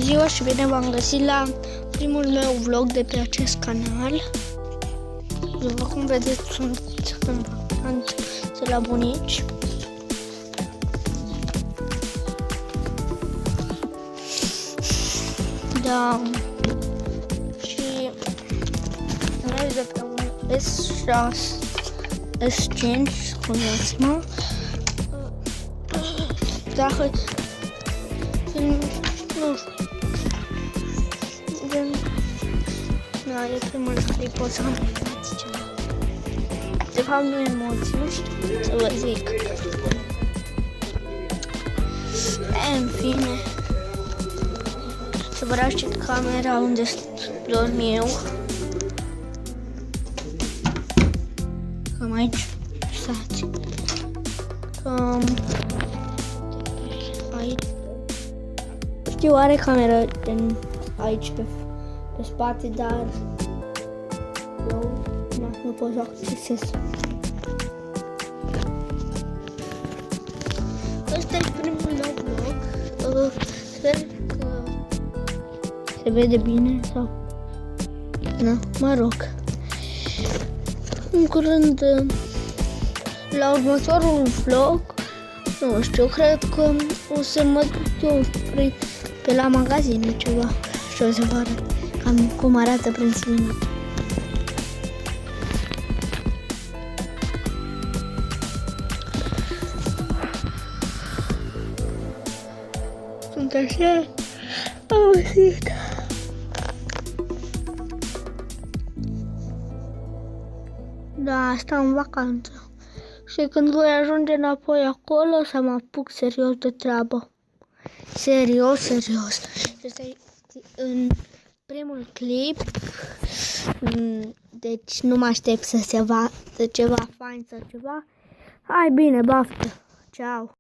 ziua și bine v-am găsit la primul meu vlog de pe acest canal. După cum vedeți, sunt în vacanță la bunici. Da. Și merg de pe un S6, S5, scuzați-mă. Dacă nu știu, da, e primul clip, pot să am emoții ceva. De fapt nu emoții, nu știu să vă zic. În fine, să vă arăt camera unde dorm eu. Cam aici, stați. Aici. Știu, are camera aici pe spate, dar eu nu pot să accesez. Ăsta e primul meu vlog. Sper că se vede bine sau... Na, mă rog. În curând, la următorul vlog, nu știu, cred că o să mă duc eu pe la magazine ceva și o să vă arăt cam cum arată Prinț Linux. Sunt așa auzit. Da, stau în vacanță. Și când voi ajunge înapoi acolo, să mă apuc serios de treabă. Serios. Ăsta e în primul clip. Deci nu mă aștept să se vadă ceva fain sau ceva. Hai bine, baftă. Ceau.